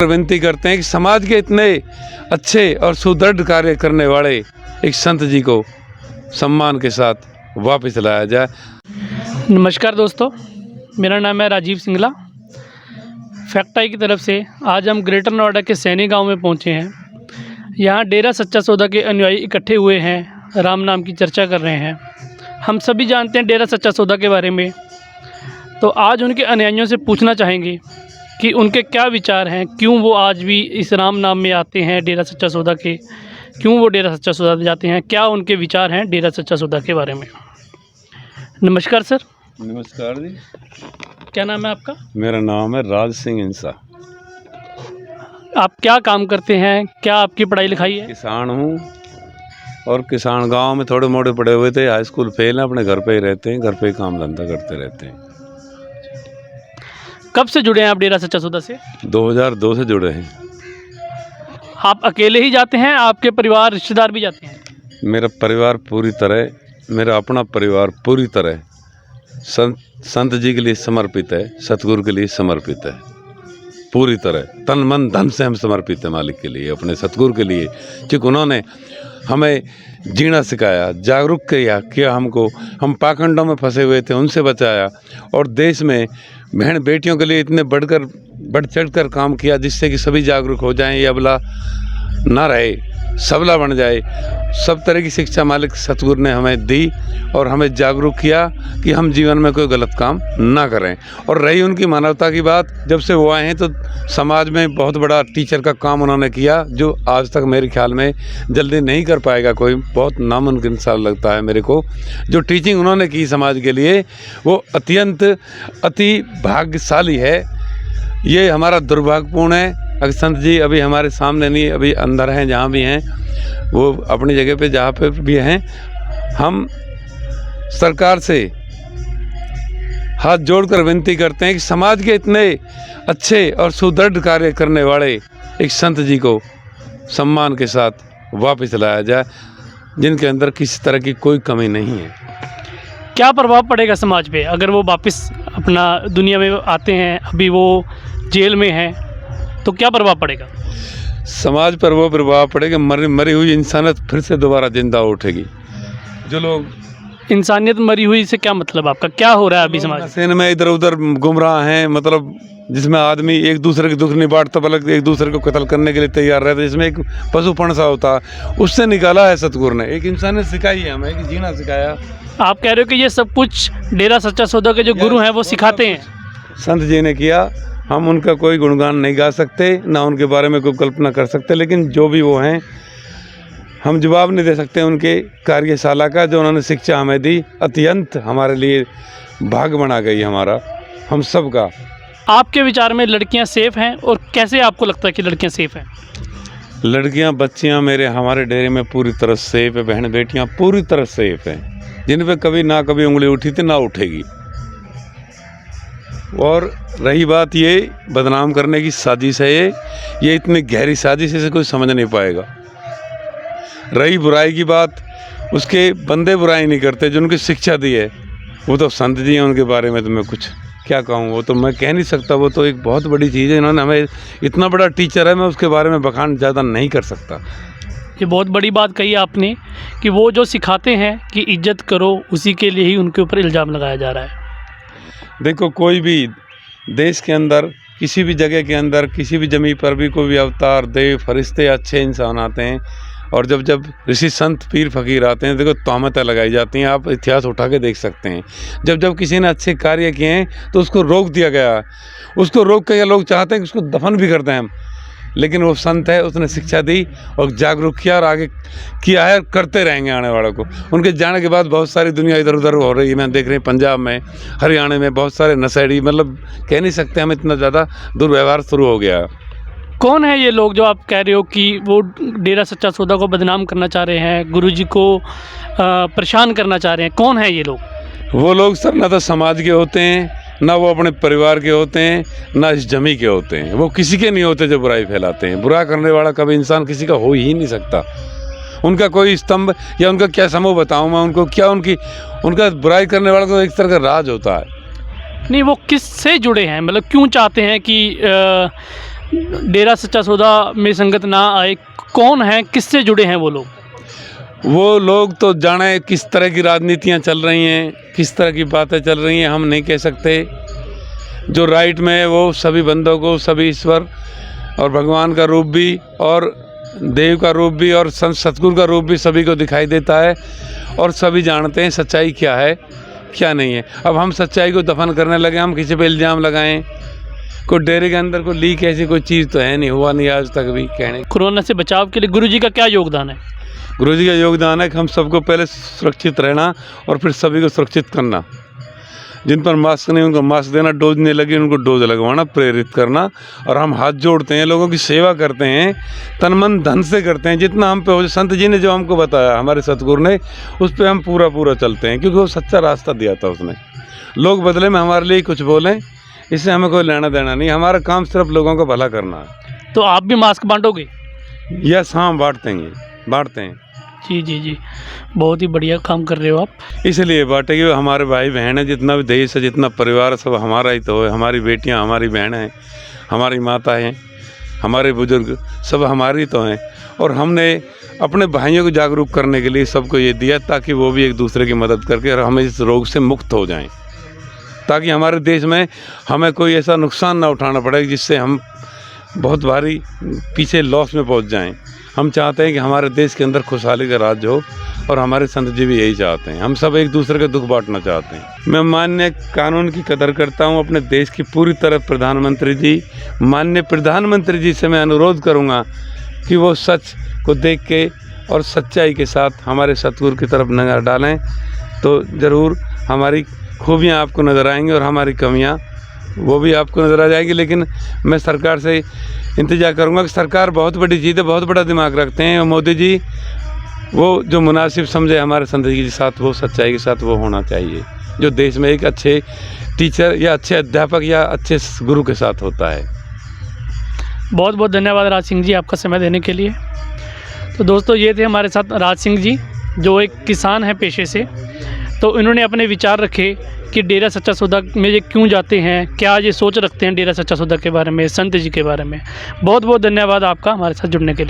विनती करते हैं कि समाज के इतने अच्छे और सुदृढ़ कार्य करने वाले एक संत जी को सम्मान के साथ वापस लाया जाए। नमस्कार दोस्तों, मेरा नाम है राजीव सिंगला। फैक्टाई की तरफ से आज हम ग्रेटर नोएडा के सैनी गांव में पहुंचे हैं। यहां डेरा सच्चा सौदा के अनुयायी इकट्ठे हुए हैं, राम नाम की चर्चा कर रहे हैं। हम सभी जानते हैं डेरा सच्चा सौदा के बारे में, तो आज उनके अनुयायियों से पूछना चाहेंगे कि उनके क्या विचार हैं, क्यों वो आज भी इस राम नाम में आते हैं डेरा सच्चा सौदा के, क्यों वो डेरा सच्चा सौदा जाते हैं, क्या उनके विचार हैं डेरा सच्चा सौदा के बारे में। नमस्कार सर। नमस्कार जी। क्या नाम है आपका? मेरा नाम है राज सिंह इंसा। आप क्या काम करते हैं, क्या आपकी पढ़ाई लिखाई है? किसान हूँ और किसान गांव में थोड़े मोटे पड़े हुए थे, हाई स्कूल फेल हैं, अपने घर पे ही रहते हैं, घर पे ही काम धंधा करते रहते हैं। कब से जुड़े हैं आप डेरा सच्चा सौदा से? 2002 से जुड़े हैं। आप अकेले ही जाते हैं, आपके परिवार रिश्तेदार भी जाते हैं? मेरा परिवार पूरी तरह, मेरा अपना परिवार पूरी तरह संत जी के लिए समर्पित है, सतगुरु के लिए समर्पित है। पूरी तरह तन मन धन से हम समर्पित हैं मालिक के लिए, अपने सतगुरु के लिए, क्योंकि उन्होंने हमें जीना सिखाया, जागरूक किया हमको। हम पाखंडों में फंसे हुए थे, उनसे बचाया और देश में बहन बेटियों के लिए इतने बढ़ चढ़ कर काम किया जिससे कि सभी जागरूक हो जाएं, ये अबला ना रहे, सबला बन जाए। सब तरह की शिक्षा मालिक सतगुरु ने हमें दी और हमें जागरूक किया कि हम जीवन में कोई गलत काम ना करें। और रही उनकी मानवता की बात, जब से वो आए हैं तो समाज में बहुत बड़ा टीचर का काम उन्होंने किया, जो आज तक मेरे ख्याल में जल्दी नहीं कर पाएगा कोई, बहुत नामुमकिन सा लगता है मेरे को। जो टीचिंग उन्होंने की समाज के लिए वो अति भाग्यशाली है। ये हमारा दुर्भाग्यपूर्ण है। अगर संत जी अभी हमारे सामने नहीं, अभी अंदर हैं, जहाँ भी हैं वो अपनी जगह पे जहाँ पे भी हैं, हम सरकार से हाथ जोड़कर विनती करते हैं कि समाज के इतने अच्छे और सुदृढ़ कार्य करने वाले एक संत जी को सम्मान के साथ वापस लाया जाए, जिनके अंदर किसी तरह की कोई कमी नहीं है। क्या प्रभाव पड़ेगा समाज पे अगर वो वापस अपना दुनिया में आते हैं? अभी वो जेल में हैं, तो क्या प्रभाव पड़ेगा समाज पर? वो प्रभाव पड़ेगा, मरी हुई इंसानियत फिर से दोबारा जिंदा उठेगी। जो लोग इंसानियत मरी हुई से क्या मतलब आपका? क्या हो रहा है अभी समाज नशे में इधर उधर गुमराह हैं, मतलब जिसमें आदमी एक दूसरे के दुख नहीं बांटता बल्कि एक दूसरे को कत्ल करने के लिए तैयार रहता है, जिसमें एक पशुपन सा होता, उससे निकाला है सतगुरु ने। एक इंसानियत सिखाई है हमें, कि जीना सिखाया। आप कह रहे हो कि ये सब कुछ डेरा सच्चा सौदा के जो गुरु हैं वो सिखाते हैं? संत जी ने किया। हम उनका कोई गुणगान नहीं गा सकते, ना उनके बारे में कोई कल्पना कर सकते, लेकिन जो भी वो हैं हम जवाब नहीं दे सकते उनके कार्यशाला का, जो उन्होंने शिक्षा हमें दी, अत्यंत हमारे लिए भाग्य बना गई हमारा, हम सब का। आपके विचार में लड़कियां सेफ़ हैं, और कैसे आपको लगता है कि लड़कियां सेफ़ हैं? लड़कियां बच्चियां हमारे डेरे में पूरी तरह सेफ है। बहन बेटियां पूरी तरह सेफ हैं, जिन पे कभी ना कभी उंगली उठी थी ना उठेगी। और रही बात ये बदनाम करने की साजिश है, ये इतनी गहरी साजिश है, कोई समझ नहीं पाएगा। रही बुराई की बात, उसके बंदे बुराई नहीं करते, जो उनकी शिक्षा दी है वो तो संत जी हैं, उनके बारे में तो मैं कुछ क्या कहूँ, वो तो मैं कह नहीं सकता। वो तो एक बहुत बड़ी चीज़ है, इन्होंने हमें इतना बड़ा टीचर है, मैं उसके बारे में बखान ज़्यादा नहीं कर सकता। ये बहुत बड़ी बात कही आपने कि वो जो सिखाते हैं कि इज्जत करो, उसी के लिए ही उनके ऊपर इल्ज़ाम लगाया जा रहा है। देखो, कोई भी देश के अंदर, किसी भी जगह के अंदर, किसी भी जमीन पर भी कोई भी अवतार, देव, फरिश्ते, अच्छे इंसान आते हैं, और जब ऋषि संत पीर फकीर आते हैं, देखो तोहमतें लगाई जाती हैं। आप इतिहास उठा के देख सकते हैं। जब किसी ने अच्छे कार्य किए हैं तो उसको रोक दिया गया है। उसको रोक के लोग चाहते हैं कि उसको दफन भी कर दें हम, लेकिन वो संत है, उसने शिक्षा दी और जागरूक किया और आगे किया है, करते रहेंगे आने वालों को। उनके जाने के बाद बहुत सारी दुनिया इधर उधर हो रही है। मैं देख रहे हैं पंजाब में, हरियाणा में बहुत सारे नशेड़ी, मतलब कह नहीं सकते हम, इतना ज़्यादा दुर्व्यवहार शुरू हो गया। कौन है ये लोग जो आप कह रहे हो कि वो डेरा सच्चा सौदा को बदनाम करना चाह रहे हैं, गुरुजी को परेशान करना चाह रहे हैं? कौन है ये लोग? वो लोग सर ना तो समाज के होते हैं, ना वो अपने परिवार के होते हैं, ना इस जमी के होते हैं। वो किसी के नहीं होते जो बुराई फैलाते हैं। बुरा करने वाला कभी इंसान किसी का हो ही नहीं सकता। उनका कोई स्तंभ या उनका क्या समूह बताऊं मैं उनको, क्या उनका बुराई करने वाला तो एक तरह का राज होता है। नहीं, वो किससे जुड़े हैं, मतलब क्यों चाहते हैं कि डेरा सच्चा सौदा में संगत ना आए? कौन है, किससे जुड़े हैं वो लोग? वो लोग तो जाने किस तरह की राजनीतियाँ चल रही हैं, किस तरह की बातें चल रही हैं, हम नहीं कह सकते। जो राइट में है वो सभी बंदों को, सभी ईश्वर और भगवान का रूप भी और देव का रूप भी और संत सतगुरु का रूप भी सभी को दिखाई देता है और सभी जानते हैं सच्चाई क्या है क्या नहीं है। अब हम सच्चाई को दफन करने लगे, हम किसी पे इल्ज़ाम लगाएं। कोई डेरे के अंदर कोई लीक ऐसी कोई चीज़ तो है नहीं, हुआ नहीं आज तक भी कहने। कोरोना से बचाव के लिए गुरुजी का क्या योगदान है? गुरुजी का योगदान है कि हम सबको पहले सुरक्षित रहना और फिर सभी को सुरक्षित करना। जिन पर मास्क नहीं उनको मास्क देना, डोज नहीं लगी उनको डोज लगवाना, प्रेरित करना। और हम हाथ जोड़ते हैं, लोगों की सेवा करते हैं, तन मन धन से करते हैं, जितना हम पे हो। संत जी ने जो हमको बताया, हमारे सतगुरु ने, उस पर हम पूरा चलते हैं, क्योंकि वो सच्चा रास्ता दिया था उसने। लोग बदले में हमारे लिए कुछ बोलें, इससे हमें कोई लेना देना नहीं। हमारा काम सिर्फ लोगों का भला करना है। तो आप भी मास्क बांटोगे? यस, हाँ, बांटते हैं। जी, बहुत ही बढ़िया काम कर रहे हो आप। इसलिए बांटे कि हमारे भाई बहन है, जितना भी देश है, जितना परिवार है, सब हमारा ही तो है। हमारी बेटियां हमारी बहन हैं, हमारी माता हैं, हमारे बुजुर्ग सब हमारी तो हैं। और हमने अपने भाइयों को जागरूक करने के लिए सबको ये दिया, ताकि वो भी एक दूसरे की मदद करके और हम इस रोग से मुक्त हो जाएं, ताकि हमारे देश में हमें कोई ऐसा नुकसान ना उठाना पड़े जिससे हम बहुत भारी पीछे लॉस में पहुंच जाएं। हम चाहते हैं कि हमारे देश के अंदर खुशहाली का राज हो, और हमारे संत जी भी यही चाहते हैं। हम सब एक दूसरे का दुख बांटना चाहते हैं। मैं माननीय कानून की कदर करता हूं, अपने देश की पूरी तरह माननीय प्रधानमंत्री जी से मैं अनुरोध करूंगा कि वो सच को देख के और सच्चाई के साथ हमारे सतगुरु की तरफ नज़र डालें, तो ज़रूर हमारी खूबियाँ आपको नज़र आएंगी और हमारी कमियाँ वो भी आपको नज़र आ जाएगी। लेकिन मैं सरकार से इंतज़ार करूंगा कि सरकार बहुत बड़ी चीज़ है, बहुत बड़ा दिमाग रखते हैं, और मोदी जी वो जो मुनासिब समझे हमारे संत जी के साथ, वो सच्चाई के साथ वो होना चाहिए, जो देश में एक अच्छे टीचर या अच्छे अध्यापक या अच्छे गुरु के साथ होता है। बहुत बहुत धन्यवाद राज सिंह जी, आपका समय देने के लिए। तो दोस्तों, ये थे हमारे साथ राज सिंह जी, जो एक किसान हैं पेशे से। तो इन्होंने अपने विचार रखे कि डेरा सच्चा सौदा में ये क्यों जाते हैं, क्या ये सोच रखते हैं डेरा सच्चा सौदा के बारे में, संत जी के बारे में। बहुत बहुत धन्यवाद आपका हमारे साथ जुड़ने के लिए।